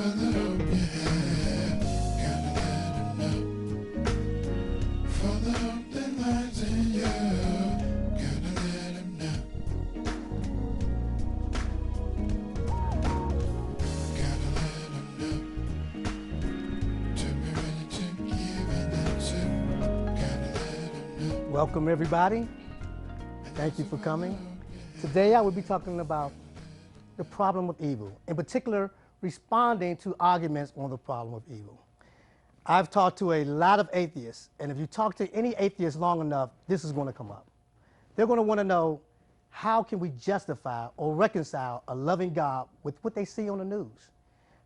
Welcome everybody. Thank you for coming. Today I will be talking about the problem of evil, in particular responding to arguments on the problem of evil. I've talked to a lot of atheists, and if you talk to any atheist long enough, this is going to come up. They're going to want to know, how can we justify or reconcile a loving God with what they see on the news?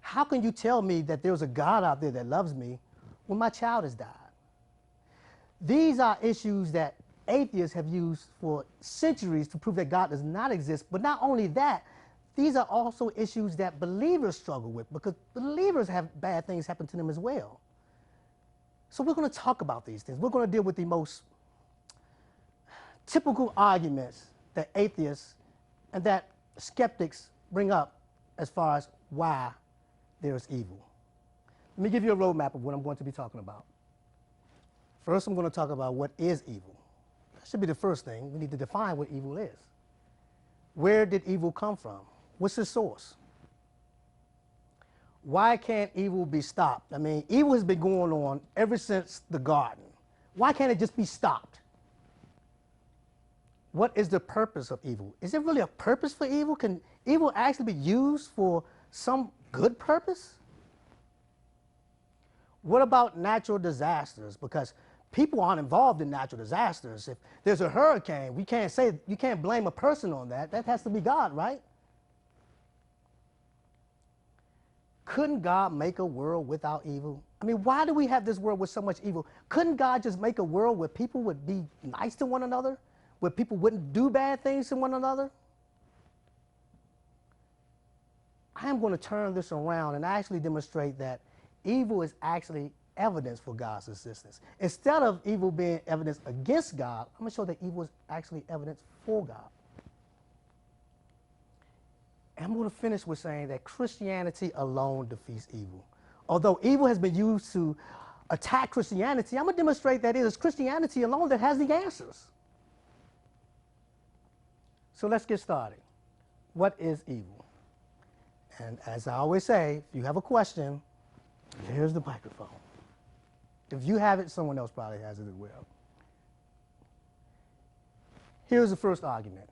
How can you tell me that there's a God out there that loves me when my child has died? These are issues that atheists have used for centuries to prove that God does not exist. But not only that, these are also issues that believers struggle with, because believers have bad things happen to them as well. So we're going to talk about these things. We're going to deal with the most typical arguments that atheists and that skeptics bring up as far as why there is evil. Let me give you a roadmap of what I'm going to be talking about. First, I'm going to talk about what is evil. That should be the first thing. We need to define what evil is. Where did evil come from? What's its source? Why can't evil be stopped? I mean, evil has been going on ever since the garden. Why can't it just be stopped? What is the purpose of evil? Is there really a purpose for evil? Can evil actually be used for some good purpose? What about natural disasters? Because people aren't involved in natural disasters. If there's a hurricane, we can't say, you can't blame a person on that. That has to be God, right? Couldn't God make a world without evil? I mean, why do we have this world with so much evil? Couldn't God just make a world where people would be nice to one another? Where people wouldn't do bad things to one another? I am going to turn this around and actually demonstrate that evil is actually evidence for God's existence. Instead of evil being evidence against God, I'm going to show that evil is actually evidence for God. And I'm going to finish with saying that Christianity alone defeats evil. Although evil has been used to attack Christianity, I'm going to demonstrate that it is Christianity alone that has the answers. So let's get started. What is evil? And as I always say, if you have a question, here's the microphone. If you have it, someone else probably has it as well. Here's the first argument.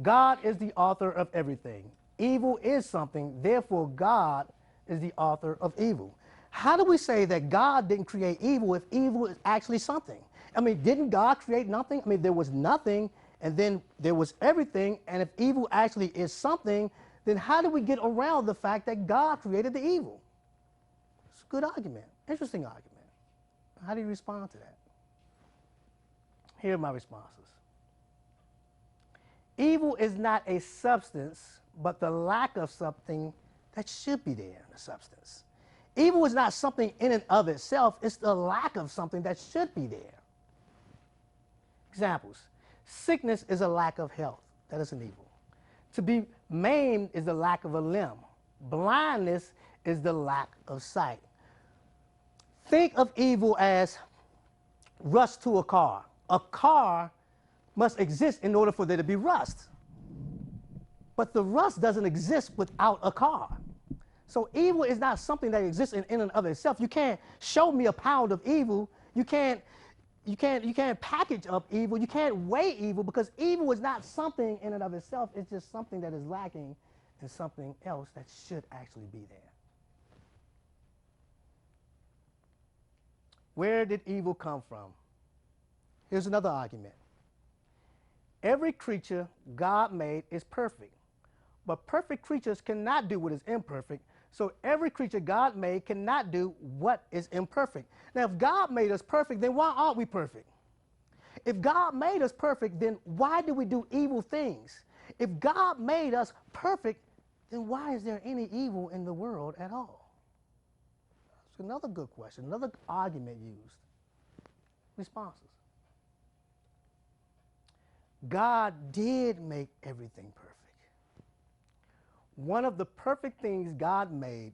God is the author of everything. Evil is something, therefore God is the author of evil. How do we say that God didn't create evil if evil is actually something? I mean, didn't God create nothing? I mean, there was nothing, and then there was everything, and if evil actually is something, then how do we get around the fact that God created the evil? It's a good argument, interesting argument. How do you respond to that? Here are my responses. Evil is not a substance, but the lack of something that should be there in the substance. Evil is not something in and of itself, it's the lack of something that should be there. Examples. Sickness is a lack of health. That is an evil. To be maimed is the lack of a limb. Blindness is the lack of sight. Think of evil as rust to a car. A car must exist in order for there to be rust. But the rust doesn't exist without a car. So evil is not something that exists in and of itself. You can't show me a pound of evil. You can't package up evil. You can't weigh evil, because evil is not something in and of itself. It's just something that is lacking in something else that should actually be there. Where did evil come from? Here's another argument. Every creature God made is perfect, but perfect creatures cannot do what is imperfect, so every creature God made cannot do what is imperfect. Now, if God made us perfect, then why aren't we perfect? If God made us perfect, then why do we do evil things? If God made us perfect, then why is there any evil in the world at all? That's another good question, another argument used. Responses. God did make everything perfect. One of the perfect things God made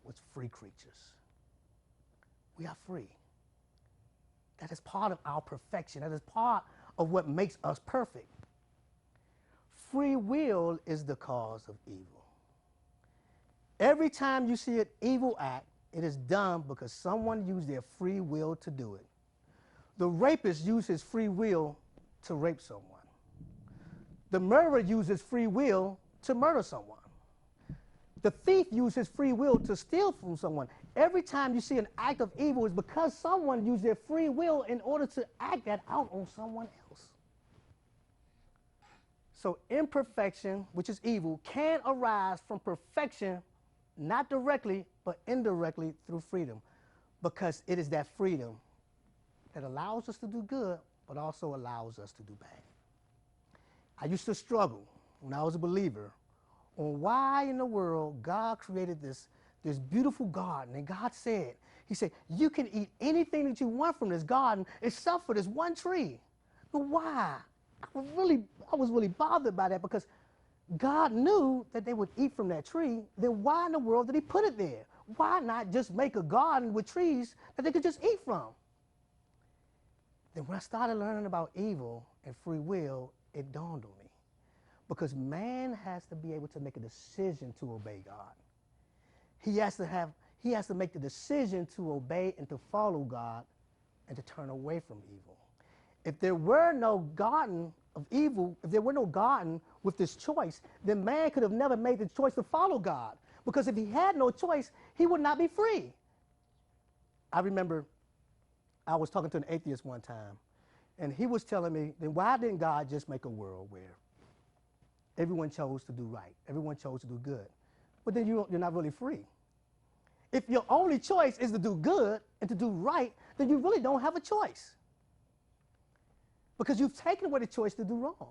was free creatures. We are free. That is part of our perfection. That is part of what makes us perfect. Free will is the cause of evil. Every time you see an evil act, it is done because someone used their free will to do it. The rapist used his free will to rape someone. The murderer uses free will to murder someone. The thief uses free will to steal from someone. Every time you see an act of evil, it's because someone used their free will in order to act that out on someone else. So imperfection, which is evil, can arise from perfection, not directly, but indirectly through freedom, because it is that freedom that allows us to do good, but also allows us to do bad. I used to struggle when I was a believer on why in the world God created this beautiful garden. And God said, he said, you can eat anything that you want from this garden except for this one tree. But why? I was really bothered by that, because God knew that they would eat from that tree. Then why in the world did he put it there? Why not just make a garden with trees that they could just eat from? Then when I started learning about evil and free will, it dawned on me. Because man has to be able to make a decision to obey God. He has to make the decision to obey and to follow God and to turn away from evil. If there were no garden of evil, if there were no garden with this choice, then man could have never made the choice to follow God. Because if he had no choice, he would not be free. I remember I was talking to an atheist one time, and he was telling me, then why didn't God just make a world where everyone chose to do right, everyone chose to do good? But then you're not really free. If your only choice is to do good and to do right, then you really don't have a choice. Because you've taken away the choice to do wrong.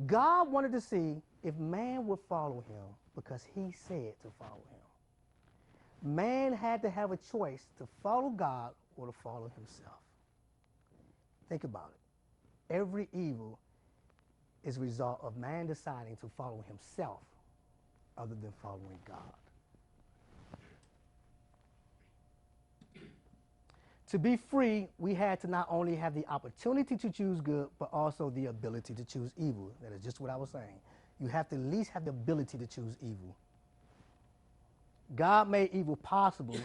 God wanted to see if man would follow him because he said to follow him. Man had to have a choice to follow God or to follow himself. Think about it. Every evil is a result of man deciding to follow himself other than following God. To be free, we had to not only have the opportunity to choose good, but also the ability to choose evil. That is just what I was saying. You have to at least have the ability to choose evil. God made evil possible.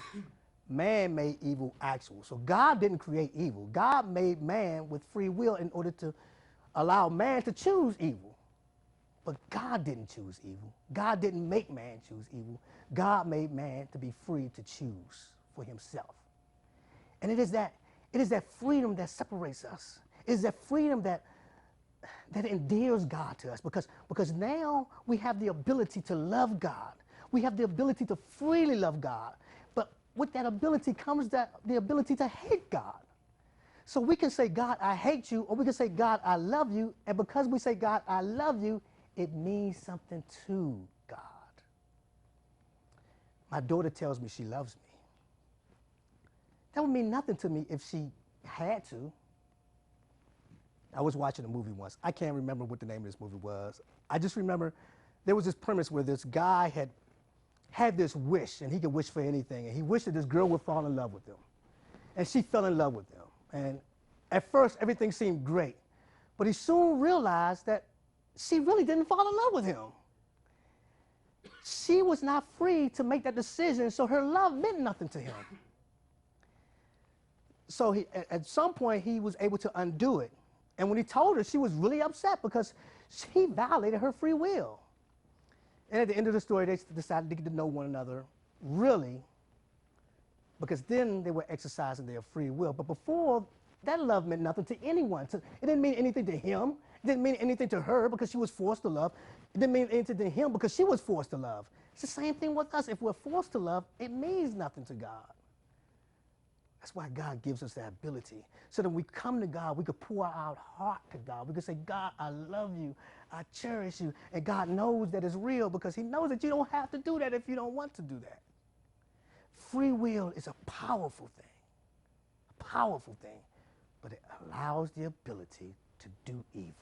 Man made evil actual. So God didn't create evil. God made man with free will in order to allow man to choose evil. But God didn't choose evil. God didn't make man choose evil. God made man to be free to choose for himself. And it is that freedom that separates us. It is that freedom that endears God to us, because now we have the ability to love God. We have the ability to freely love God. But with that ability comes the ability to hate God. So we can say, God, I hate you, or we can say, God, I love you. And because we say, God, I love you, it means something to God. My daughter tells me she loves me. That would mean nothing to me if she had to. I was watching a movie once. I can't remember what the name of this movie was. I just remember there was this premise where this guy had this wish, and he could wish for anything, and he wished that this girl would fall in love with him. And she fell in love with him. And at first, everything seemed great. But he soon realized that she really didn't fall in love with him. She was not free to make that decision, so her love meant nothing to him. So at some point, he was able to undo it. And when he told her, she was really upset because he violated her free will. And at the end of the story, they decided to get to know one another, really, because then they were exercising their free will. But before, that love meant nothing to anyone. It didn't mean anything to him. It didn't mean anything to her because she was forced to love. It didn't mean anything to him because she was forced to love. It's the same thing with us. If we're forced to love, it means nothing to God. That's why God gives us that ability. So that when we come to God, we could pour out our heart to God. We could say, God, I love you. I cherish you. And God knows that it's real because he knows that you don't have to do that if you don't want to do that. Free will is a powerful thing, but it allows the ability to do evil.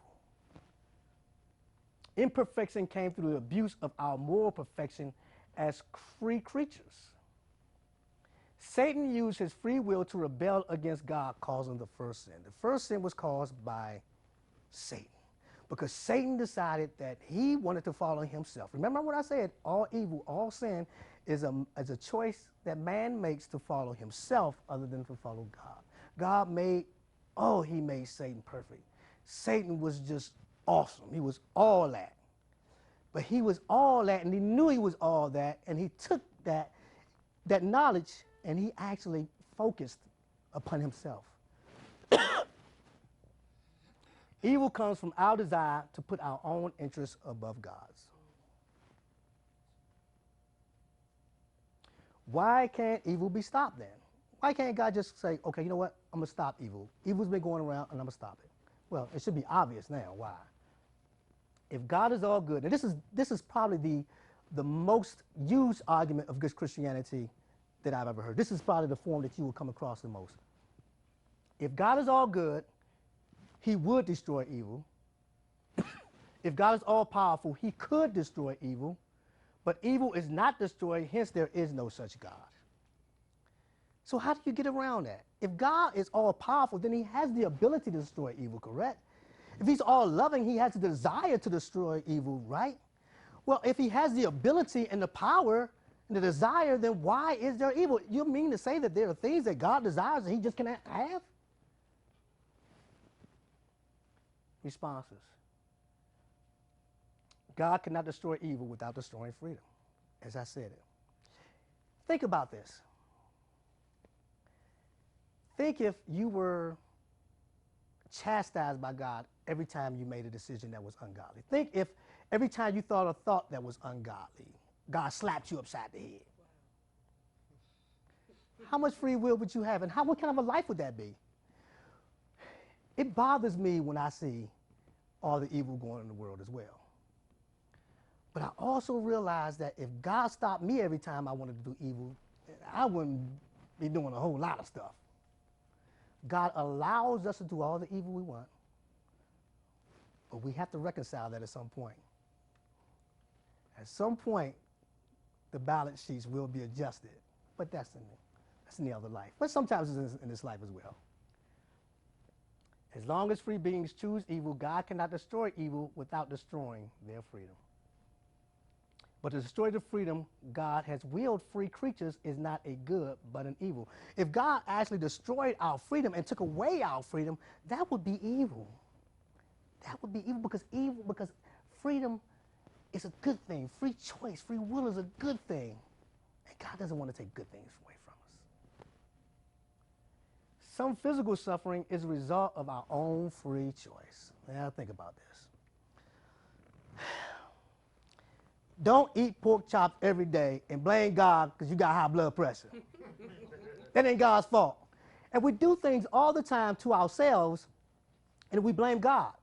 Imperfection came through the abuse of our moral perfection as free creatures. Satan used his free will to rebel against God, causing the first sin. The first sin was caused by Satan, because Satan decided that he wanted to follow himself. Remember what I said, all evil, all sin is a choice that man makes to follow himself other than to follow God. God made, he made Satan perfect. Satan was just awesome. He was all that. But he was all that, and he knew he was all that, and he took that knowledge and he actually focused upon himself. Evil comes from our desire to put our own interests above God's. Why can't evil be stopped then? Why can't God just say, okay, you know what, I'm going to stop evil. Evil's been going around and I'm going to stop it. Well, it should be obvious now why. If God is all good, and this is probably the most used argument of good Christianity that I've ever heard. This is probably the form that you will come across the most. If God is all good, he would destroy evil. If God is all powerful, he could destroy evil, but evil is not destroyed, hence there is no such God. So how do you get around that? If God is all powerful, then he has the ability to destroy evil, correct? If he's all loving, he has the desire to destroy evil, right? Well, if he has the ability and the power and the desire, then why is there evil? You mean to say that there are things that God desires and he just cannot have? Responses. God cannot destroy evil without destroying freedom, as I said it. Think about this. Think if you were chastised by God every time you made a decision that was ungodly. Think if every time you thought a thought that was ungodly, God slapped you upside the head. How much free will would you have, and what kind of a life would that be? It bothers me when I see all the evil going on in the world as well. But I also realize that if God stopped me every time I wanted to do evil, I wouldn't be doing a whole lot of stuff. God allows us to do all the evil we want, but we have to reconcile that at some point. At some point, the balance sheets will be adjusted, but that's in the other life. But sometimes it's in this life as well. As long as free beings choose evil, God cannot destroy evil without destroying their freedom. But to destroy the freedom God has willed free creatures is not a good, but an evil. If God actually destroyed our freedom and took away our freedom, that would be evil. That would be evil because freedom is a good thing. Free choice, free will is a good thing. And God doesn't want to take good things away from us. Some physical suffering is a result of our own free choice. Now think about this. Don't eat pork chops every day and blame God because you got high blood pressure. That ain't God's fault. And we do things all the time to ourselves and we blame God.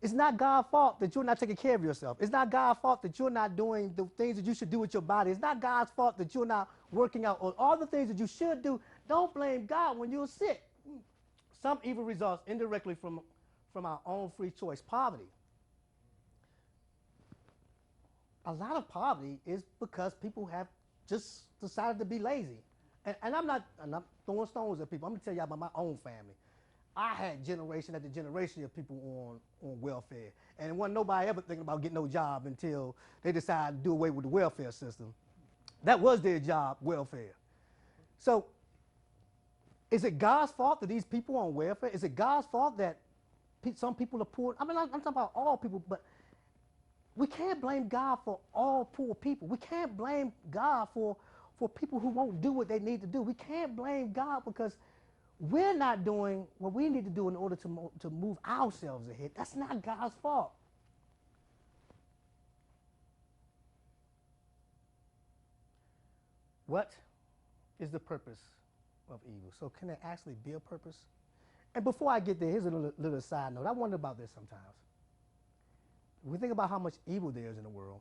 It's not God's fault that you're not taking care of yourself. It's not God's fault that you're not doing the things that you should do with your body. It's not God's fault that you're not working out or all the things that you should do. Don't blame God when you're sick. Some evil results indirectly from our own free choice, poverty. A lot of poverty is because people have just decided to be lazy. And I'm not throwing stones at people. I'm going to tell you about my own family. I had generation after generation of people on welfare. And there wasn't nobody ever thinking about getting no job until they decided to do away with the welfare system. That was their job, welfare. So is it God's fault that these people are on welfare? Is it God's fault that some people are poor? I mean, I'm talking about all people, but we can't blame God for all poor people. We can't blame God for people who won't do what they need to do. We can't blame God because we're not doing what we need to do in order to move ourselves ahead. That's not God's fault. What is the purpose of evil? So can there actually be a purpose? And before I get there, here's a little side note. I wonder about this sometimes. When we think about how much evil there is in the world,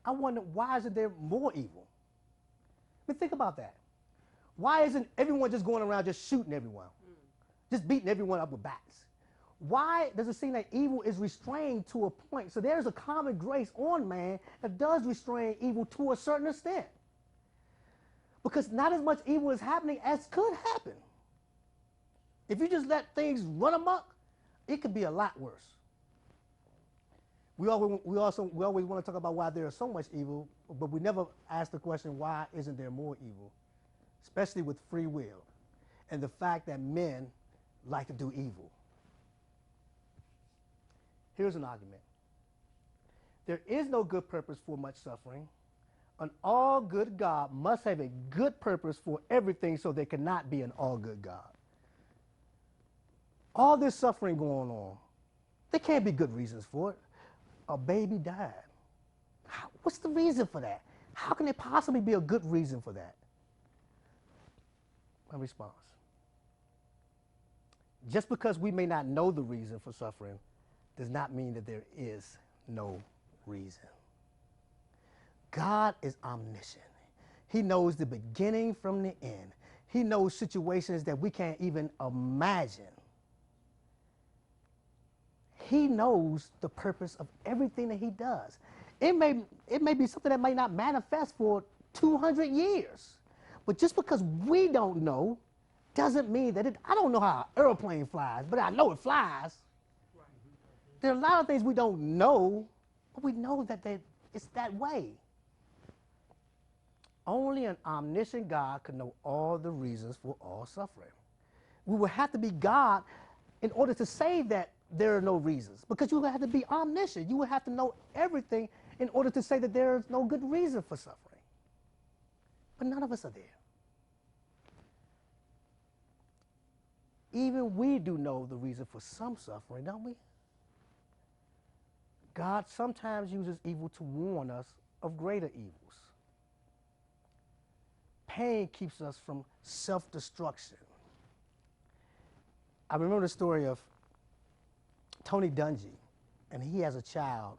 I wonder, why isn't there more evil? I mean, think about that. Why isn't everyone just going around just shooting everyone? Just beating everyone up with bats? Why does it seem like evil is restrained to a point? So there's a common grace on man that does restrain evil to a certain extent. Because not as much evil is happening as could happen. If you just let things run amok, it could be a lot worse. We always want to talk about why there is so much evil, but we never ask the question, why isn't there more evil? Especially with free will and the fact that men like to do evil. Here's an argument. There is no good purpose for much suffering. An all-good God must have a good purpose for everything, so there cannot be an all-good God. All this suffering going on, there can't be good reasons for it. A baby died. What's the reason for that? How can there possibly be a good reason for that? My response. Just because we may not know the reason for suffering does not mean that there is no reason. God is omniscient. He knows the beginning from the end. He knows situations that we can't even imagine. He knows the purpose of everything that he does. It may be something that may not manifest for 200 years. But just because we don't know doesn't mean that I don't know how an airplane flies, but I know it flies. There are a lot of things we don't know, but we know that it's that way. Only an omniscient God can know all the reasons for all suffering. We would have to be God in order to say that there are no reasons, because you would have to be omniscient. You would have to know everything in order to say that there is no good reason for suffering. But none of us are there. Even we do know the reason for some suffering, don't we? God sometimes uses evil to warn us of greater evils. Pain keeps us from self-destruction. I remember the story of Tony Dungy, and he has a child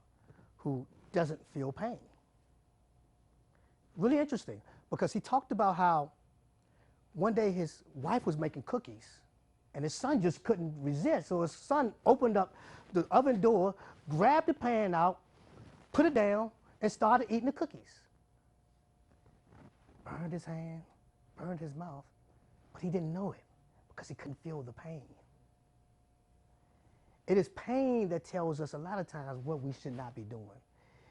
who doesn't feel pain. Really interesting, because he talked about how one day his wife was making cookies, and his son just couldn't resist. So his son opened up the oven door, grabbed the pan out, put it down, and started eating the cookies. Burned his hand, burned his mouth, but he didn't know it because he couldn't feel the pain. It is pain that tells us a lot of times what we should not be doing.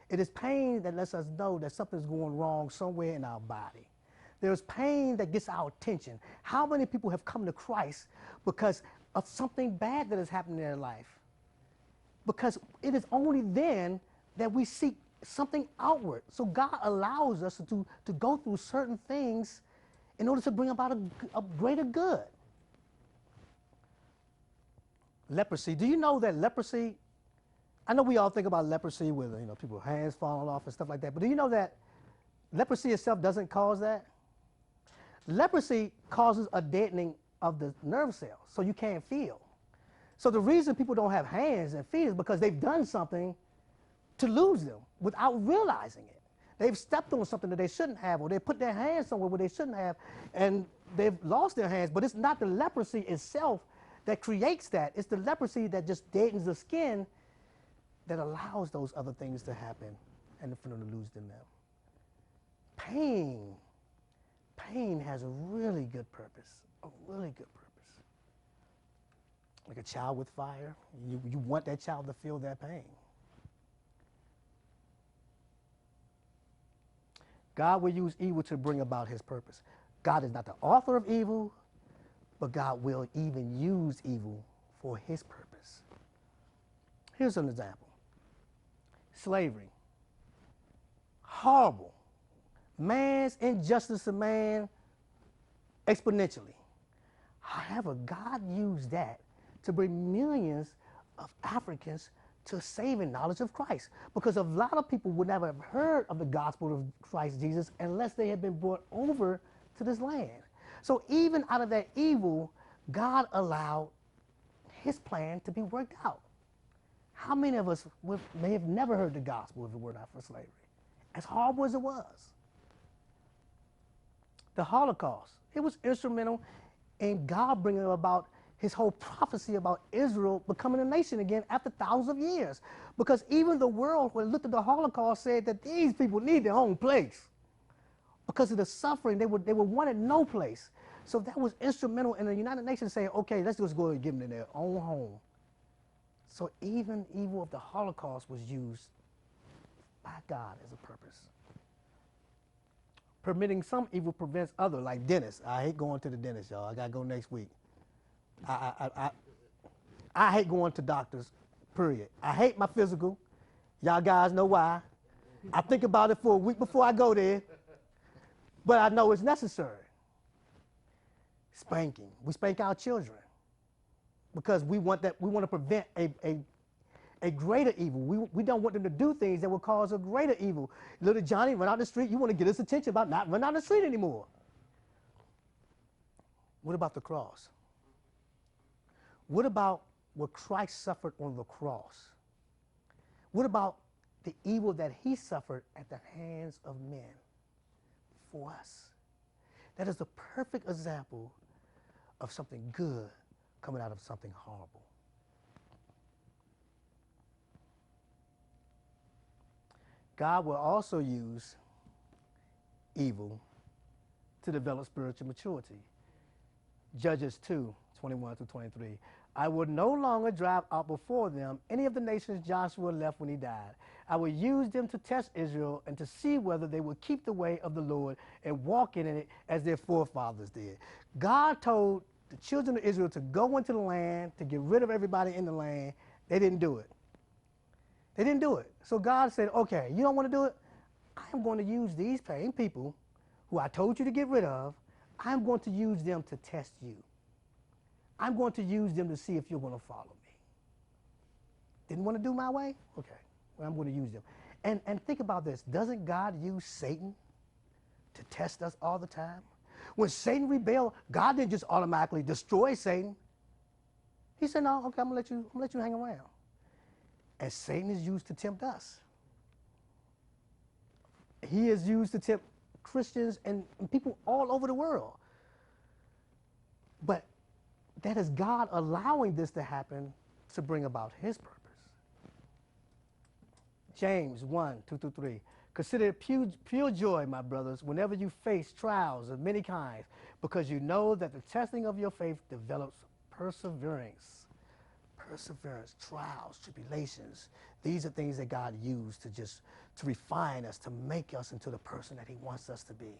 It is pain that lets us know that something's going wrong somewhere in our body. There's pain that gets our attention. How many people have come to Christ because of something bad that has happened in their life? Because it is only then that we seek something outward. So God allows us to go through certain things in order to bring about a greater good. Leprosy. Do you know that leprosy, I know we all think about leprosy with people's hands falling off and stuff like that, but do you know that leprosy itself doesn't cause that? Leprosy causes a deadening of the nerve cells, so you can't feel. So the reason people don't have hands and feet is because they've done something to lose them without realizing it. They've stepped on something that they shouldn't have, or they put their hands somewhere where they shouldn't have, and they've lost their hands. But it's not the leprosy itself that creates that. It's the leprosy that just deadens the skin that allows those other things to happen and for them to lose them. Pain has a really good purpose, a really good purpose. Like a child with fire, you want that child to feel that pain. God will use evil to bring about his purpose. God is not the author of evil, but God will even use evil for his purpose. Here's an example. Slavery. Horrible. Man's injustice to man exponentially. However, God used that to bring millions of Africans to saving knowledge of Christ. Because a lot of people would never have heard of the gospel of Christ Jesus unless they had been brought over to this land. So even out of that evil, God allowed his plan to be worked out. How many of us may have never heard the gospel if it were not for slavery? As horrible as it was. The Holocaust, it was instrumental in God bringing about his whole prophecy about Israel becoming a nation again after thousands of years. Because even the world, when it looked at the Holocaust, said that these people need their own place. Because of the suffering, they were wanted no place. So that was instrumental in the United Nations saying, okay, let's just go and give them in their own home. So even evil of the Holocaust was used by God as a purpose. Permitting some evil prevents other, like dentists. I hate going to the dentist, y'all. I gotta go next week. I hate going to doctors, period. I hate my physical. Y'all guys know why. I think about it for a week before I go there, but I know it's necessary. Spanking. We spank our children because we want to prevent a greater evil. We don't want them to do things that will cause a greater evil. Little Johnny, run out the street. You want to get his attention about not running out the street anymore. What about the cross? What about what Christ suffered on the cross? What about the evil that he suffered at the hands of men for us? That is the perfect example of something good coming out of something horrible. God will also use evil to develop spiritual maturity. Judges 2:21-23. I will no longer drive out before them any of the nations Joshua left when he died. I will use them to test Israel and to see whether they will keep the way of the Lord and walk in it as their forefathers did. God told the children of Israel to go into the land, to get rid of everybody in the land. They didn't do it. They didn't do it. So God said, okay, you don't want to do it? I'm going to use these same people who I told you to get rid of. I'm going to use them to test you. I'm going to use them to see if you're going to follow me. Didn't want to do my way? Okay, well, I'm going to use them. And think about this. Doesn't God use Satan to test us all the time? When Satan rebelled, God didn't just automatically destroy Satan. He said, no, okay, I'm going to let you hang around. And Satan is used to tempt us. He is used to tempt Christians and people all over the world. But that is God allowing this to happen to bring about his purpose. James 1:2-3. Consider it pure joy, my brothers, whenever you face trials of many kinds, because you know that the testing of your faith develops perseverance. Perseverance, trials, tribulations. These are things that God used to refine us, to make us into the person that he wants us to be.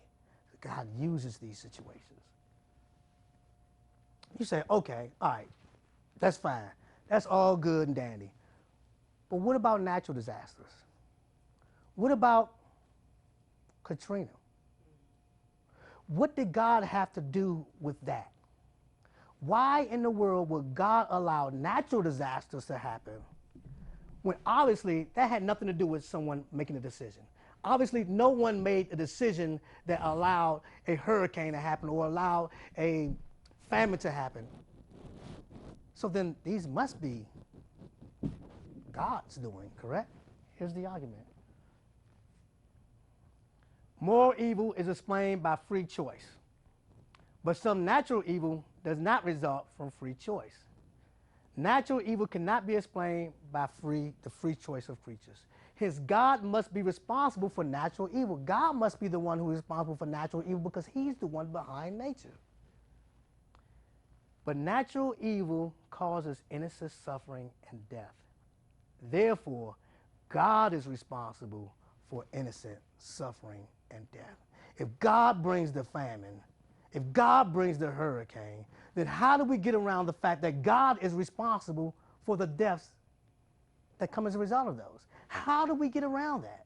God uses these situations. You say, okay, all right, that's fine. That's all good and dandy. But what about natural disasters? What about Katrina? What did God have to do with that? Why in the world would God allow natural disasters to happen when obviously that had nothing to do with someone making a decision? Obviously, no one made a decision that allowed a hurricane to happen or allowed a famine to happen. So then these must be God's doing, correct? Here's the argument. Moral evil is explained by free choice, but some natural evil does not result from free choice. Natural evil cannot be explained by the free choice of creatures. Hence, God must be responsible for natural evil. God must be the one who is responsible for natural evil because he's the one behind nature. But natural evil causes innocent suffering and death. Therefore, God is responsible for innocent suffering and death. If God brings the famine, if God brings the hurricane, then how do we get around the fact that God is responsible for the deaths that come as a result of those? How do we get around that?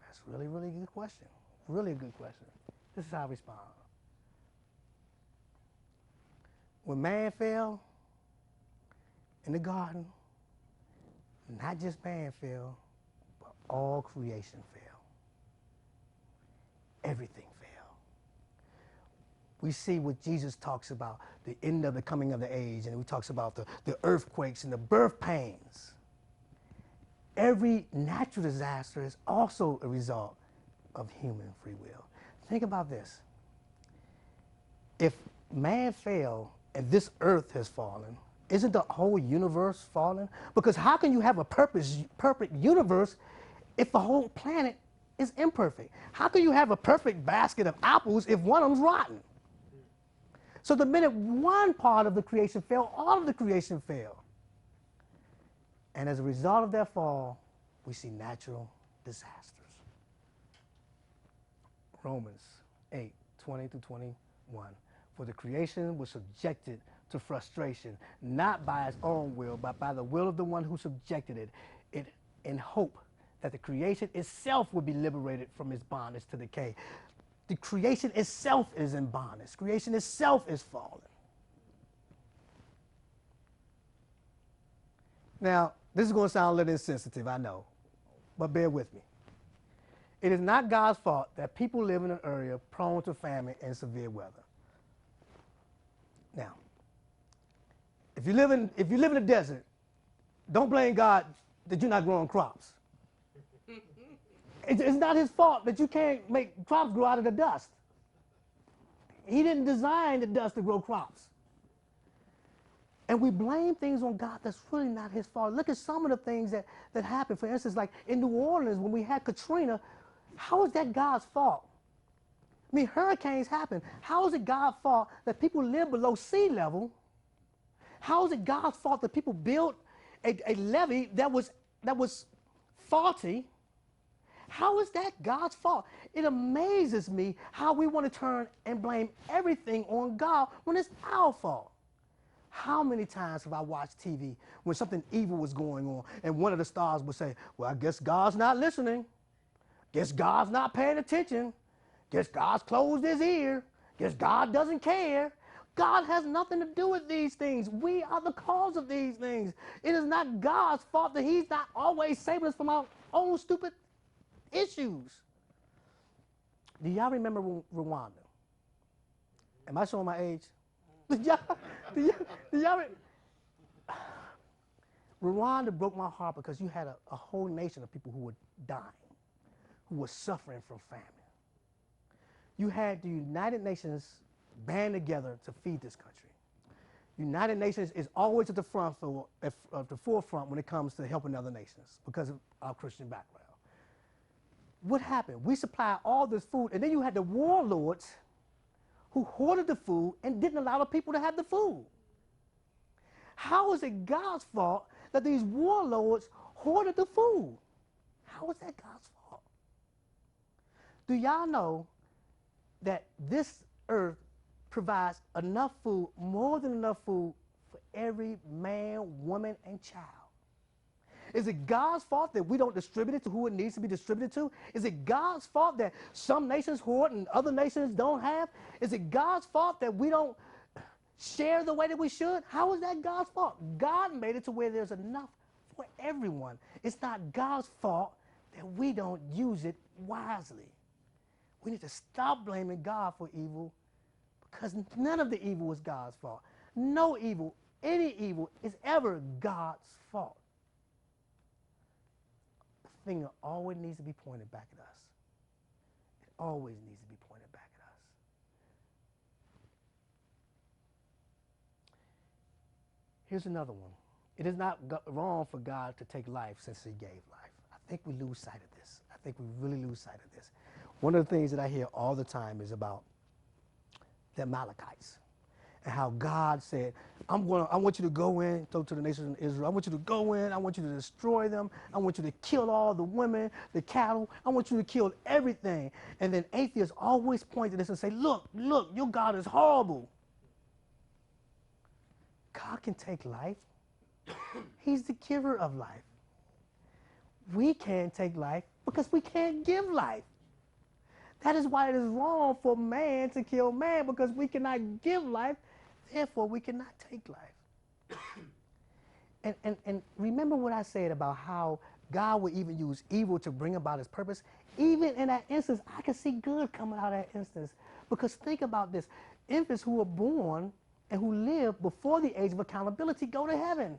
That's really, really good question. Really a good question. This is how I respond. When man fell in the garden, not just man fell, but all creation fell. Everything fell. We see what Jesus talks about, the end of the coming of the age, and he talks about the earthquakes and the birth pains. Every natural disaster is also a result of human free will. Think about this. If man fell and this earth has fallen, isn't the whole universe fallen? Because how can you have a perfect universe if the whole planet is imperfect. How can you have a perfect basket of apples if one of them's rotten? So the minute one part of the creation fell, all of the creation fell. And as a result of that fall, we see natural disasters. Romans 8:20-21. For the creation was subjected to frustration, not by its own will, but by the will of the one who subjected it in hope that the creation itself would be liberated from its bondage to decay. The creation itself is in bondage. Creation itself is fallen. Now, this is going to sound a little insensitive, I know, but bear with me. It is not God's fault that people live in an area prone to famine and severe weather. Now, if you live in the desert, don't blame God that you're not growing crops. It's not his fault that you can't make crops grow out of the dust. He didn't design the dust to grow crops. And we blame things on God that's really not his fault. Look at some of the things that happened. For instance, like in New Orleans when we had Katrina, how is that God's fault? I mean, hurricanes happen. How is it God's fault that people live below sea level? How is it God's fault that people built a levee that was faulty? How is that God's fault? It amazes me how we want to turn and blame everything on God when it's our fault. How many times have I watched TV when something evil was going on and one of the stars would say, well, I guess God's not listening. Guess God's not paying attention. Guess God's closed his ear. Guess God doesn't care. God has nothing to do with these things. We are the cause of these things. It is not God's fault that he's not always saving us from our own stupid issues. Do y'all remember Rwanda? Am I showing my age? Rwanda broke my heart because you had a whole nation of people who were dying, who were suffering from famine. You had the United Nations band together to feed this country. United Nations is always at the forefront when it comes to helping other nations because of our Christian background. What happened? We supplied all this food, and then you had the warlords who hoarded the food and didn't allow the people to have the food. How is it God's fault that these warlords hoarded the food? How is that God's fault? Do y'all know that this earth provides enough food, more than enough food, for every man, woman, and child? Is it God's fault that we don't distribute it to who it needs to be distributed to? Is it God's fault that some nations hoard and other nations don't have? Is it God's fault that we don't share the way that we should? How is that God's fault? God made it to where there's enough for everyone. It's not God's fault that we don't use it wisely. We need to stop blaming God for evil because none of the evil is God's fault. No evil, any evil, is ever God's fault. The finger always needs to be pointed back at us. It always needs to be pointed back at us. Here's another one. It is not wrong for God to take life since he gave life. I think we lose sight of this. I think we really lose sight of this. One of the things that I hear all the time is about the Amalekites and how God said, I want you to go in, talk to the nations of Israel. I want you to go in. I want you to destroy them. I want you to kill all the women, the cattle. I want you to kill everything. And then atheists always point to this and say, look, your God is horrible. God can take life. He's the giver of life. We can't take life because we can't give life. That is why it is wrong for man to kill man, because we cannot give life, therefore we cannot take life. and remember what I said about how God would even use evil to bring about his purpose. Even in that instance, I can see good coming out of that instance. Because think about this. Infants who are born and who live before the age of accountability go to heaven.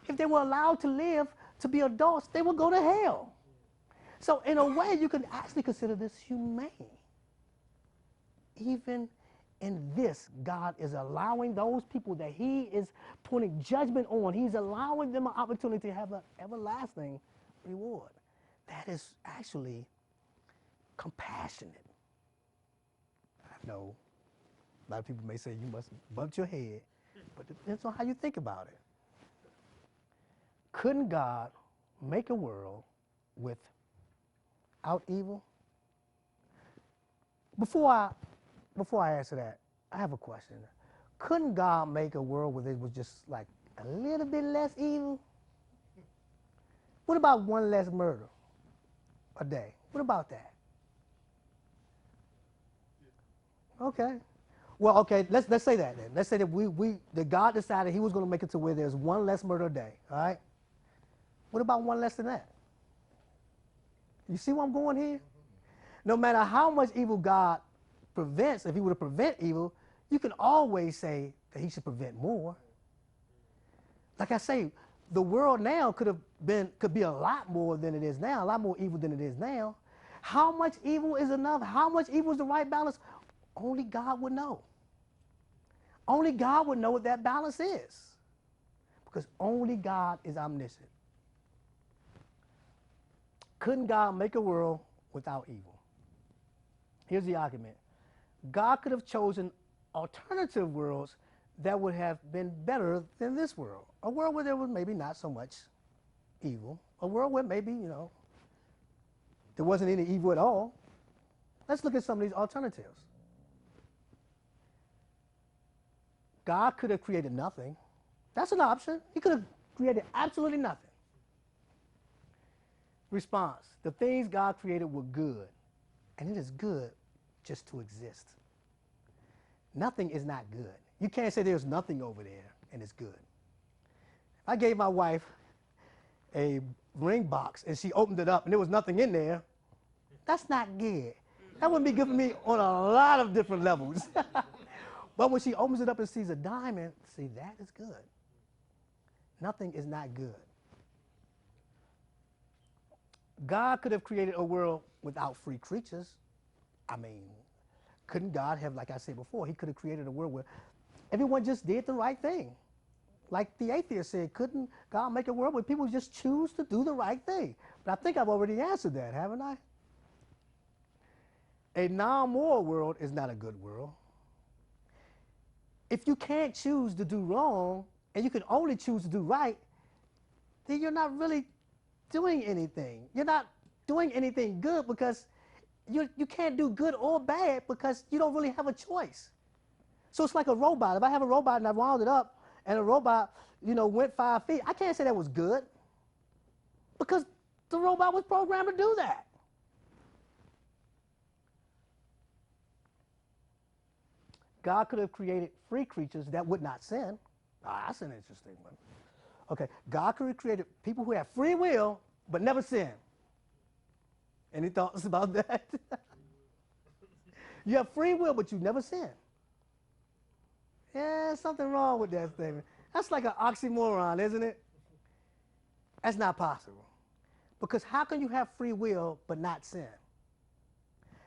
If they were allowed to live to be adults, they would go to hell. So in a way, you can actually consider this humane. Even in this, God is allowing those people that he is putting judgment on, he's allowing them an opportunity to have an everlasting reward. That is actually compassionate. I know a lot of people may say you must bump your head, but it depends on how you think about it. Couldn't God make a world without evil? Before I answer that, I have a question. Couldn't God make a world where there was just like a little bit less evil? What about one less murder a day? What about that? Okay. Well, okay, let's say that then. Let's say that that God decided he was going to make it to where there's one less murder a day, all right? What about one less than that? You see where I'm going here? No matter how much evil God prevents, if he were to prevent evil, you can always say that he should prevent more. Like I say, the world now could be a lot more than it is now, a lot more evil than it is now. How much evil is enough? How much evil is the right balance? Only God would know. Only God would know what that balance is. Because only God is omniscient. Couldn't God make a world without evil? Here's the argument. God could have chosen alternative worlds that would have been better than this world. A world where there was maybe not so much evil. A world where maybe, there wasn't any evil at all. Let's look at some of these alternatives. God could have created nothing. That's an option. He could have created absolutely nothing. Response. The things God created were good, and it is good just to exist. Nothing is not good. You can't say there's nothing over there and it's good. If I gave my wife a ring box and she opened it up and there was nothing in there, that's not good. That wouldn't be good for me on a lot of different levels. But when she opens it up and sees a diamond, see, that is good. Nothing is not good. God could have created a world without free creatures. I mean, couldn't God have, like I said before, he could have created a world where everyone just did the right thing. Like the atheist said, couldn't God make a world where people just choose to do the right thing? But I think I've already answered that, haven't I? A non-moral world is not a good world. If you can't choose to do wrong and you can only choose to do right, then you're not really doing anything. You're not doing anything good because you can't do good or bad because you don't really have a choice. So it's like a robot. If I have a robot and I wound it up and the robot, went 5 feet, I can't say that was good because the robot was programmed to do that. God could have created free creatures that would not sin. That's an interesting one. Okay, God could have created people who have free will but never sin. Any thoughts about that? You have free will but you never sin. Yeah, something wrong with that statement. That's like an oxymoron, isn't it? That's not possible. Because how can you have free will but not sin?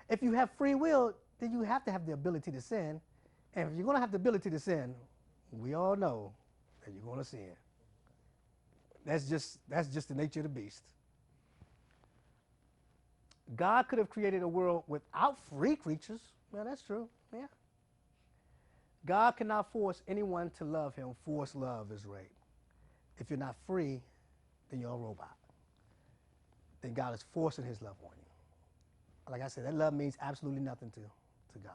If you have free will, then you have to have the ability to sin. And if you're going to have the ability to sin, we all know that you're going to sin. That's just the nature of the beast. God could have created a world without free creatures. Well, that's true. Yeah. God cannot force anyone to love him. Forced love is rape. If you're not free, then you're a robot. Then God is forcing his love on you. Like I said, that love means absolutely nothing to God.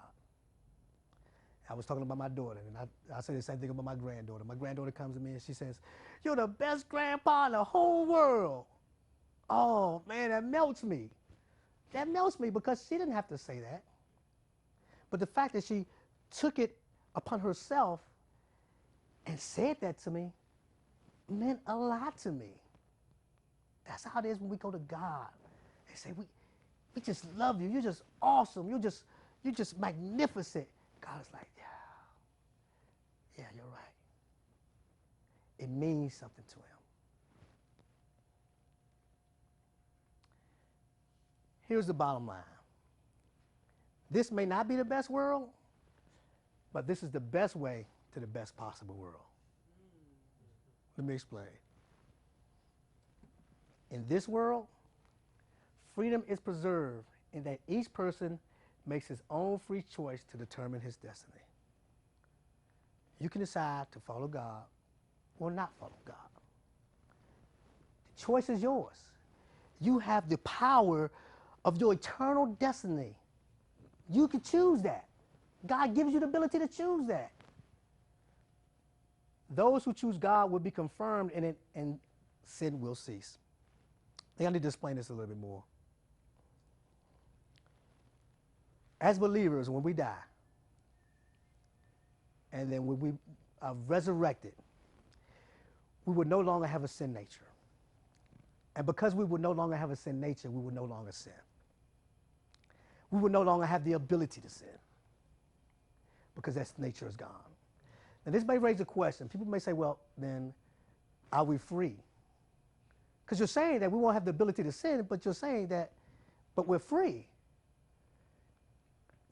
I was talking about my daughter, and I say the same thing about my granddaughter. My granddaughter comes to me and she says, "You're the best grandpa in the whole world." Oh, man, that melts me. That melts me because she didn't have to say that. But the fact that she took it upon herself and said that to me meant a lot to me. That's how it is when we go to God and say, we just love you. You're just awesome. You're just magnificent. God is like, yeah, you're right. It means something to him. Here's the bottom line. This may not be the best world, but this is the best way to the best possible world. Let me explain. In this world, freedom is preserved in that each person makes his own free choice to determine his destiny. You can decide to follow God or not follow God. The choice is yours. You have the power of your eternal destiny. You can choose that. God gives you the ability to choose that. Those who choose God will be confirmed in it, and sin will cease. I think I need to explain this a little bit more. As believers, when we die, and then when we are resurrected, we will no longer have a sin nature. And because we will no longer have a sin nature, we will no longer sin. We will no longer have the ability to sin because that nature is gone. Now, this may raise a question. People may say, well, then are we free? Because you're saying that we won't have the ability to sin, but you're saying that, but we're free.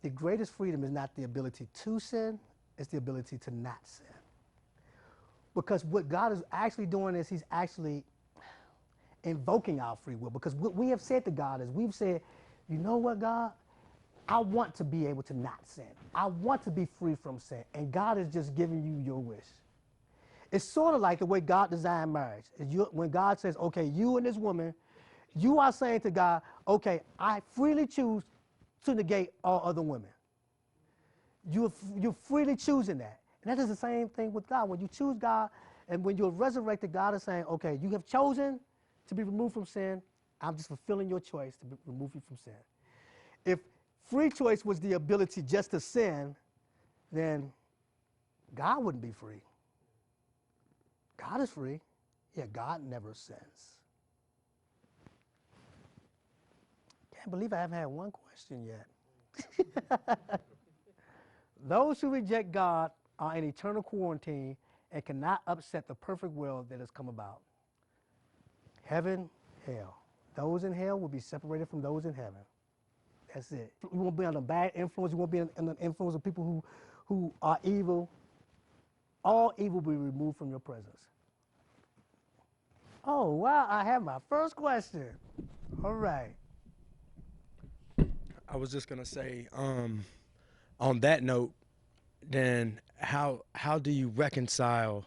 The greatest freedom is not the ability to sin, it's the ability to not sin. Because what God is actually doing is he's actually invoking our free will. Because what we have said to God is we've said, you know what, God? I want to be able to not sin. I want to be free from sin. And God is just giving you your wish. It's sort of like the way God designed marriage. When God says, okay, you and this woman, you are saying to God, okay, I freely choose to negate all other women. You're freely choosing that. And that is the same thing with God. When you choose God and when you're resurrected, God is saying, okay, you have chosen to be removed from sin. I'm just fulfilling your choice to remove you from sin. If free choice was the ability just to sin, then God wouldn't be free. God is free, yet God never sins. Can't believe I haven't had one question yet. Those who reject God are in eternal quarantine and cannot upset the perfect will that has come about. Heaven, hell. Those in hell will be separated from those in heaven. That's it. You won't be under bad influence. You won't be under the influence of people who are evil. All evil will be removed from your presence. Oh, wow, I have my first question. All right. I was just gonna say, on that note, then how do you reconcile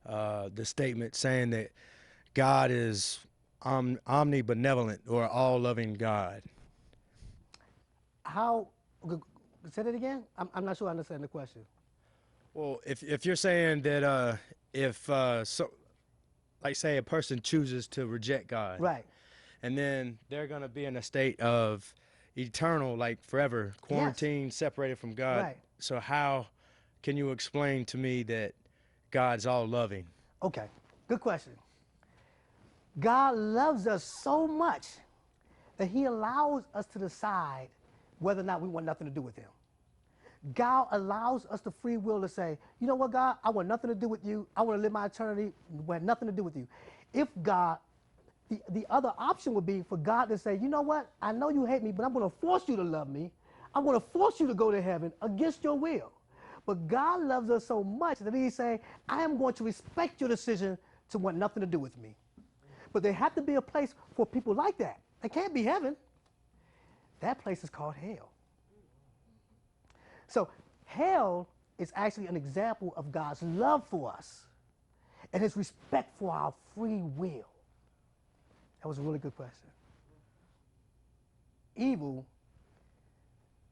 the statement saying that God is omnibenevolent or all-loving God? How, say that again? I'm not sure I understand the question. Well, if you're saying that like say a person chooses to reject God, Right. and then they're gonna be in a state of eternal, like forever, quarantined, separated from God. Right. So how can you explain to me that God's all loving? Okay, good question. God loves us so much that he allows us to decide whether or not we want nothing to do with him. God allows us the free will to say, you know what, God, I want nothing to do with you. I want to live my eternity with nothing to do with you. If God, the other option would be for God to say, you know what, I know you hate me, but I'm going to force you to love me. I'm going to force you to go to heaven against your will. But God loves us so much that he's saying, I am going to respect your decision to want nothing to do with me. But there has to be a place for people like that. It can't be heaven. That place is called hell. So hell is actually an example of God's love for us and his respect for our free will. That was a really good question. Evil,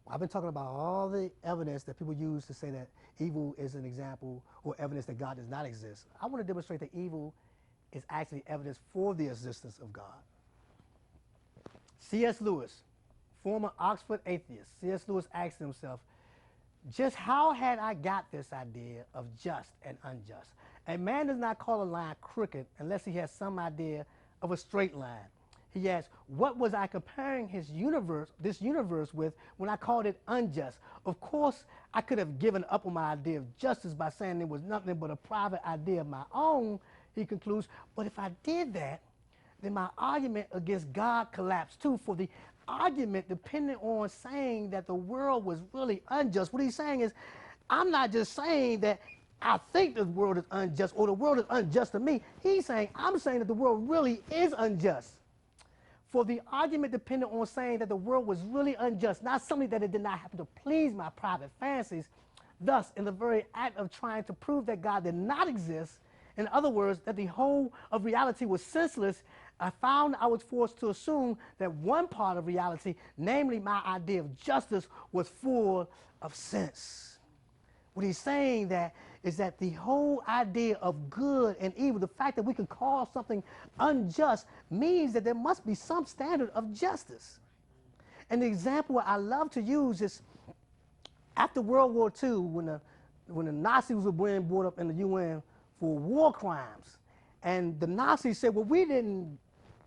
I've been talking about all the evidence that people use to say that evil is an example or evidence that God does not exist. I want to demonstrate that evil is actually evidence for the existence of God. C.S. Lewis, former Oxford atheist, C.S. Lewis asked himself, just how had I got this idea of just and unjust? A man does not call a line crooked unless he has some idea of a straight line. He asked, what was I comparing this universe with when I called it unjust? Of course, I could have given up on my idea of justice by saying it was nothing but a private idea of my own, he concludes. But if I did that, then my argument against God collapsed too. For the argument depended on saying that the world was really unjust. What he's saying is, I'm not just saying that I think the world is unjust or the world is unjust to me. He's saying, I'm saying that the world really is unjust. For the argument depended on saying that the world was really unjust, not simply that it did not happen to please my private fancies. Thus, in the very act of trying to prove that God did not exist, in other words, that the whole of reality was senseless, I found I was forced to assume that one part of reality, namely my idea of justice, was full of sense. What he's saying that is that the whole idea of good and evil, the fact that we can call something unjust, means that there must be some standard of justice. And the example I love to use is after World War II, when the Nazis were being brought up in the UN for war crimes, and the Nazis said, well, we didn't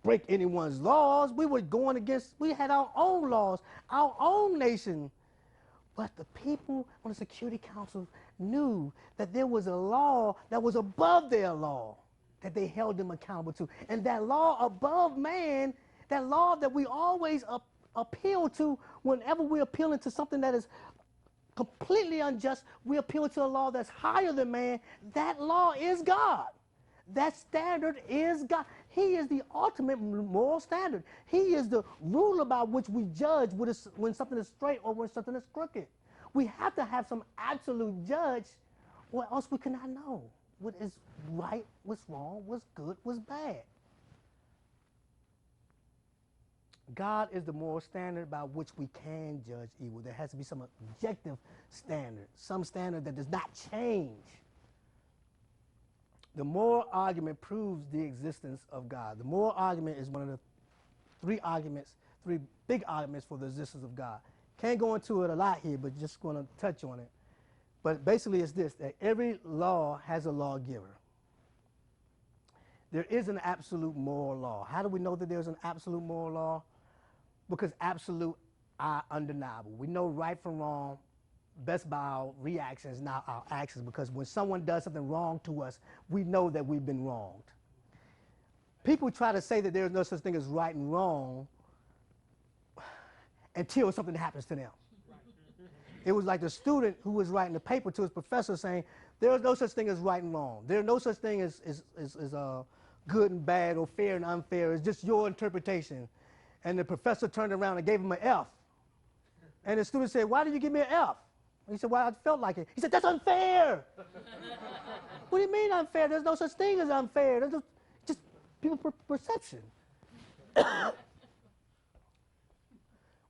break anyone's laws. We were going against, we had our own laws, our own nation. But the people on the Security Council knew that there was a law that was above their law that they held them accountable to. And that law above man, that law that we always appeal to whenever we're appealing to something that is completely unjust, we appeal to a law that's higher than man. That law is God. That standard is God. He is the ultimate moral standard. He is the ruler by which we judge when something is straight or when something is crooked. We have to have some absolute judge, or else we cannot know what is right, what's wrong, what's good, what's bad. God is the moral standard by which we can judge evil. There has to be some objective standard, some standard that does not change. The moral argument proves the existence of God. The moral argument is one of the three big arguments for the existence of God. Can't go into it a lot here, but just going to touch on it. But basically it's this, that every law has a lawgiver. There is an absolute moral law. How do we know that there's an absolute moral law? Because absolute are undeniable. We know right from wrong best by our reactions, not our actions, because when someone does something wrong to us, we know that we've been wronged. People try to say that there's no such thing as right and wrong until something happens to them. It was like the student who was writing the paper to his professor saying, there is no such thing as right and wrong. There's no such thing as good and bad or fair and unfair. It's just your interpretation. And the professor turned around and gave him an F. And the student said, why did you give me an F? He said, well, I felt like it. He said, that's unfair. What do you mean unfair? There's no such thing as unfair. There's just people's perception.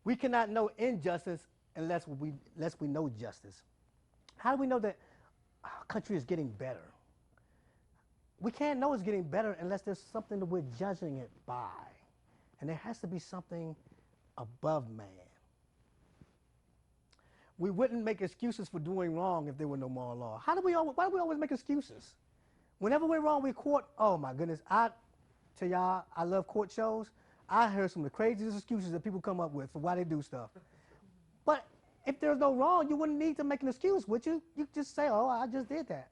We cannot know injustice unless we know justice. How do we know that our country is getting better? We can't know it's getting better unless there's something that we're judging it by. And there has to be something above man. We wouldn't make excuses for doing wrong if there were no moral law. Why do we always make excuses? Whenever we're wrong, we court. Oh my goodness, I tell y'all, I love court shows. I heard some of the craziest excuses that people come up with for why they do stuff. But if there's no wrong, you wouldn't need to make an excuse, would you? You just say, oh, I just did that.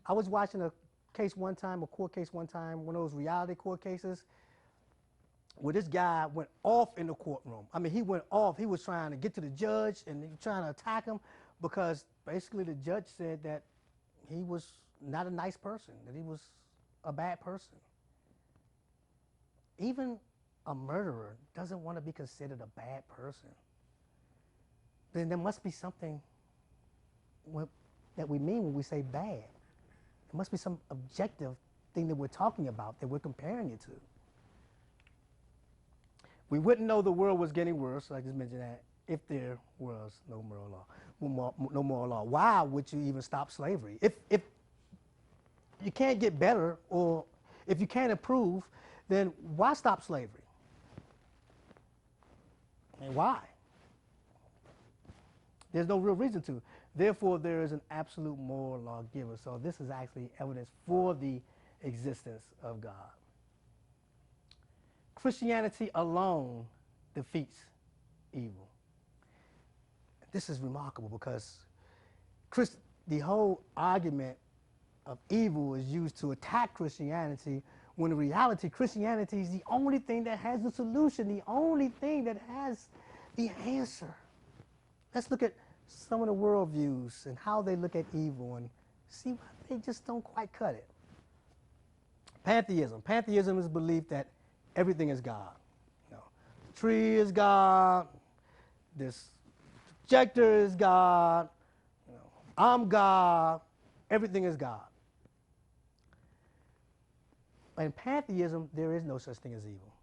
I was watching a case one time, a court case one time, one of those reality court cases, where this guy went off in the courtroom. I mean, he went off. He was trying to get to the judge and he was trying to attack him because basically the judge said that he was not a nice person, that he was a bad person. Even a murderer doesn't want to be considered a bad person. Then there must be something that we mean when we say bad. There must be some objective thing that we're talking about, that we're comparing it to. We wouldn't know the world was getting worse, I just mentioned that, if there was no moral law. No moral law. Why would you even stop slavery? If you can't get better, or if you can't improve, then why stop slavery? And why? There's no real reason to. Therefore, there is an absolute moral lawgiver. So this is actually evidence for the existence of God. Christianity alone defeats evil. This is remarkable because the whole argument of evil is used to attack Christianity, when in reality, Christianity is the only thing that has the solution, the only thing that has the answer. Let's look at some of the worldviews and how they look at evil and see why they just don't quite cut it. Pantheism. Pantheism is the belief that everything is God. tree is God, this projector is God, I'm God, everything is God. In pantheism, there is no such thing as evil.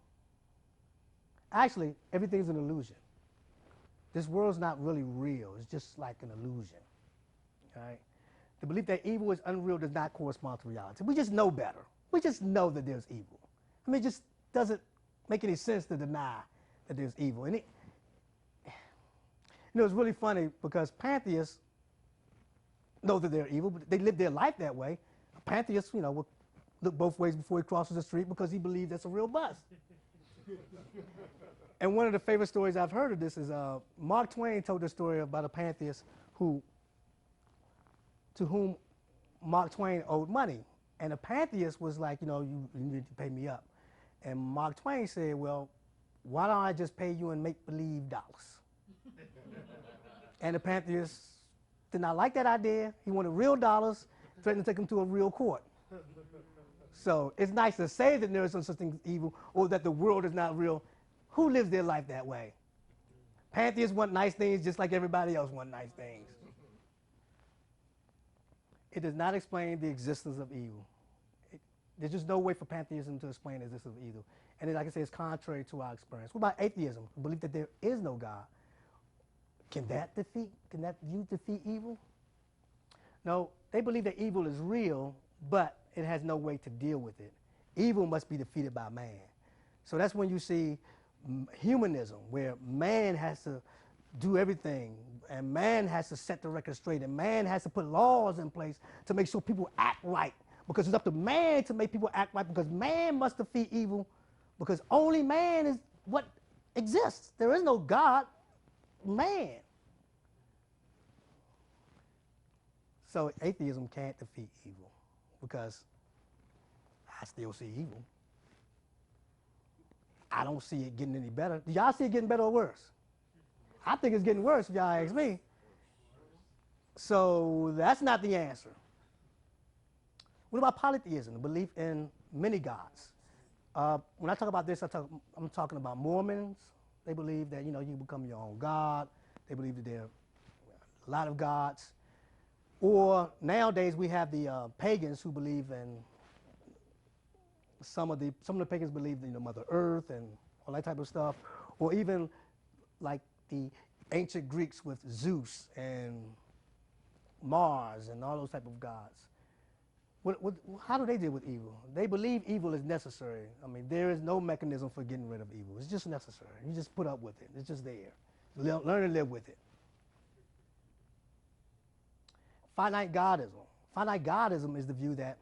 Actually, everything is an illusion. This world's not really real. It's just like an illusion. Right? The belief that evil is unreal does not correspond to reality. We just know better. We just know that there's evil. I mean, it just doesn't make any sense to deny that there's evil. And it's really funny because pantheists know that they're evil, but they live their life that way. A pantheist, will look both ways before he crosses the street because he believes that's a real bus. And one of the favorite stories I've heard of this is Mark Twain told the story about a pantheist to whom Mark Twain owed money. And the pantheist was like, you need to pay me up. And Mark Twain said, well, why don't I just pay you in make-believe dollars? And the pantheist did not like that idea. He wanted real dollars, threatened to take him to a real court. So it's nice to say that there is some such thing as evil or that the world is not real. Who lives their life that way? Pantheists want nice things just like everybody else wants nice things. It does not explain the existence of evil. There's just no way for pantheism to explain the existence of evil. And like I say, it's contrary to our experience. What about atheism? The belief that there is no God. Can that view defeat evil? No, they believe that evil is real, but it has no way to deal with it. Evil must be defeated by man. So that's when you see humanism, where man has to do everything, and man has to set the record straight, and man has to put laws in place to make sure people act right. Because it's up to man to make people act right, because man must defeat evil, because only man is what exists. There is no God, man. So atheism can't defeat evil, because I still see evil. I don't see it getting any better. Do y'all see it getting better or worse? I think it's getting worse if y'all ask me. So that's not the answer. What about polytheism, the belief in many gods? When I talk about this, I'm talking about Mormons. They believe that, you become your own God. They believe that there are a lot of gods. Or nowadays we have the pagans who believe in some of the pagans believe in Mother Earth and all that type of stuff, or even like the ancient Greeks with Zeus and Mars and all those type of gods. How do they deal with evil? They believe evil is necessary. I mean, there is no mechanism for getting rid of evil. It's just necessary. You just put up with it. It's just there. Learn to live with it. Finite godism. Finite godism is the view that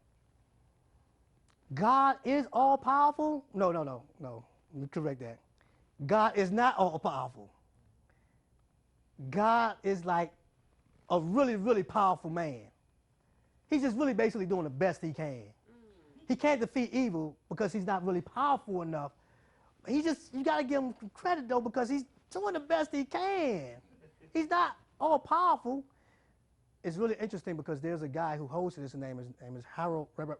God is all-powerful. No. Let me correct that. God is not all-powerful. God is like a really, really powerful man. He's just really basically doing the best he can. He can't defeat evil because he's not really powerful enough. You got to give him credit, though, because he's doing the best he can. He's not all-powerful. It's really interesting because there's a guy who hosted this. His name is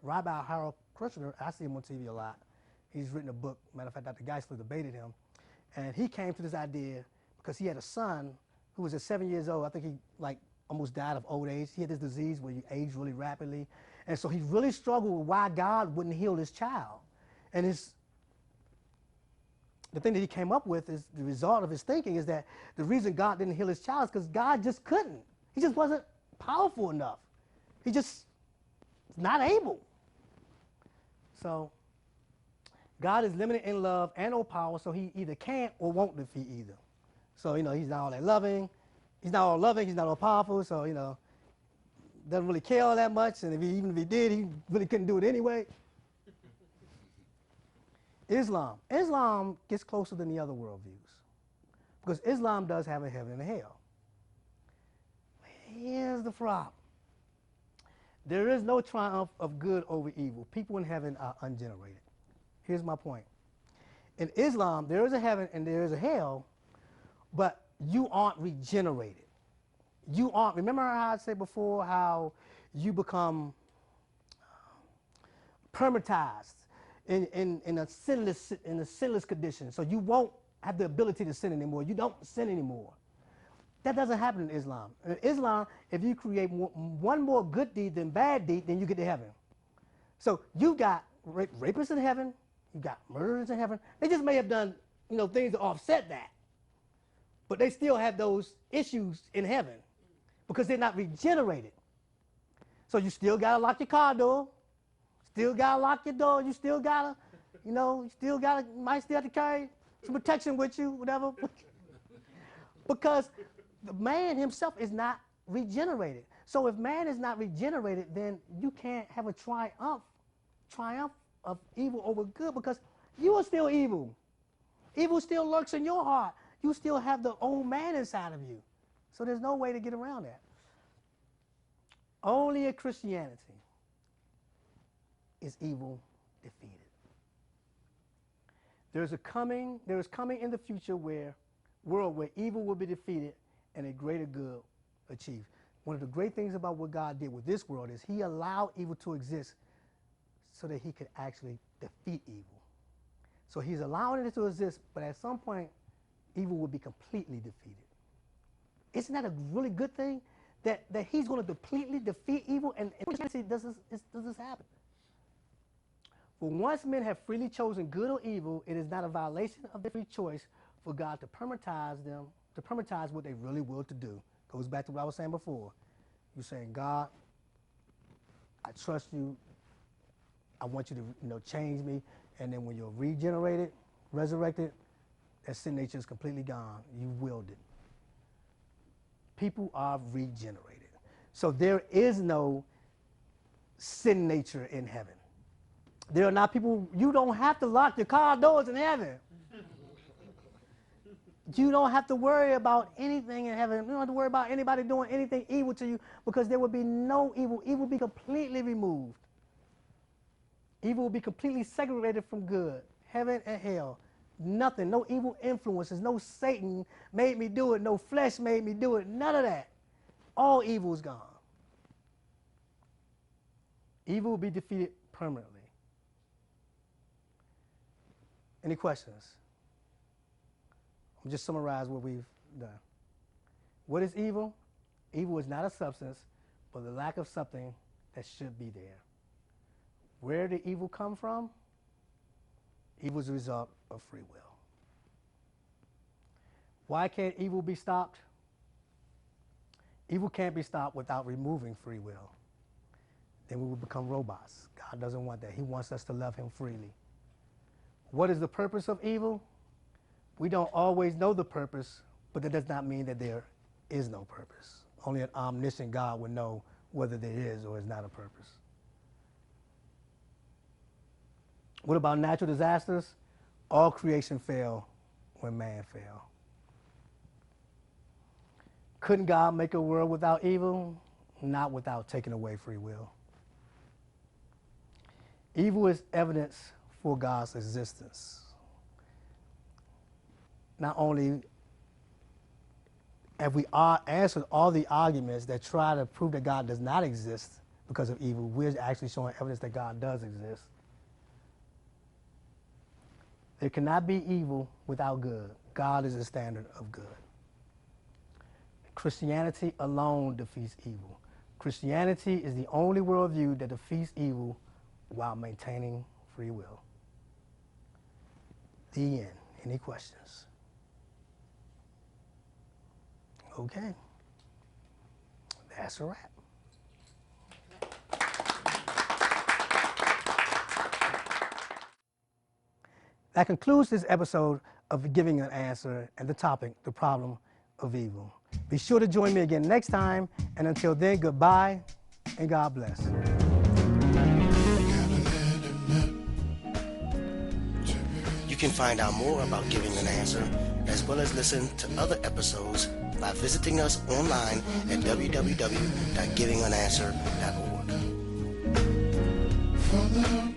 Rabbi Harold Kushner. I see him on TV a lot. He's written a book. Matter of fact, Dr. Geisler debated him. And he came to this idea because he had a son who was at 7 years old. I think he almost died of old age. He had this disease where you age really rapidly. And so he really struggled with why God wouldn't heal his child. And the thing that he came up with is the result of his thinking is that the reason God didn't heal his child is because God just couldn't. He just wasn't powerful enough. He just not able. So God is limited in love and all power, so he either can't or won't defeat either. So, he's not all that loving. He's not all loving, he's not all powerful, so, doesn't really care all that much, and even if he did, he really couldn't do it anyway. Islam gets closer than the other worldviews, because Islam does have a heaven and a hell. Here's the problem. There is no triumph of good over evil. People in heaven are ungenerated. Here's my point. In Islam, there is a heaven and there is a hell, but you aren't regenerated. You aren't. Remember how I said before how you become permatized in a sinless condition. So you won't have the ability to sin anymore. You don't sin anymore. That doesn't happen in Islam. In Islam, if you create one more good deed than bad deed, then you get to heaven. So you got rapists in heaven, you got murderers in heaven. They just may have done, things to offset that. But they still have those issues in heaven because they're not regenerated. So you still gotta lock your car door, still gotta lock your door, you still gotta, might still have to carry some protection with you, whatever. Because the man himself is not regenerated. So if man is not regenerated, then you can't have a triumph of evil over good, because you are still evil. Evil still lurks in your heart. You still have the old man inside of you. So there's no way to get around that. Only in Christianity is evil defeated. There is coming in the future world where evil will be defeated and a greater good achieved. One of the great things about what God did with this world is he allowed evil to exist so that he could actually defeat evil. So he's allowing it to exist, but at some point, evil will be completely defeated. Isn't that a really good thing? That he's going to completely defeat evil, and does this happen? For once men have freely chosen good or evil, it is not a violation of their free choice for God to permitize what they really will to do. Goes back to what I was saying before. You're saying, God, I trust you. I want you to change me. And then when you're regenerated, resurrected, that sin nature is completely gone. You willed it. People are regenerated. So there is no sin nature in heaven. There are not people, you don't have to lock your car doors in heaven. You don't have to worry about anything in heaven. You don't have to worry about anybody doing anything evil to you, because there will be no evil. Evil will be completely removed. Evil will be completely segregated from good. Heaven and hell. Nothing. No evil influences. No Satan made me do it. No flesh made me do it. None of that. All evil is gone. Evil will be defeated permanently. Any questions? I'll just summarize what we've done. What is evil? Evil is not a substance, but the lack of something that should be there. Where did evil come from? Evil is a result of free will. Why can't evil be stopped? Evil can't be stopped without removing free will. Then we will become robots. God doesn't want that. He wants us to love him freely. What is the purpose of evil? We don't always know the purpose, but that does not mean that there is no purpose. Only an omniscient God would know whether there is or is not a purpose. What about natural disasters? All creation fell when man fell. Couldn't God make a world without evil? Not without taking away free will. Evil is evidence for God's existence. Not only have we answered all the arguments that try to prove that God does not exist because of evil, we're actually showing evidence that God does exist. There cannot be evil without good. God is the standard of good. Christianity alone defeats evil. Christianity is the only worldview that defeats evil while maintaining free will. The end. Any questions? Okay. That's a wrap. That concludes this episode of Giving an Answer and the topic, the problem of evil. Be sure to join me again next time, and until then, goodbye and God bless. You can find out more about Giving an Answer, as well as listen to other episodes by visiting us online at www.givingananswer.org.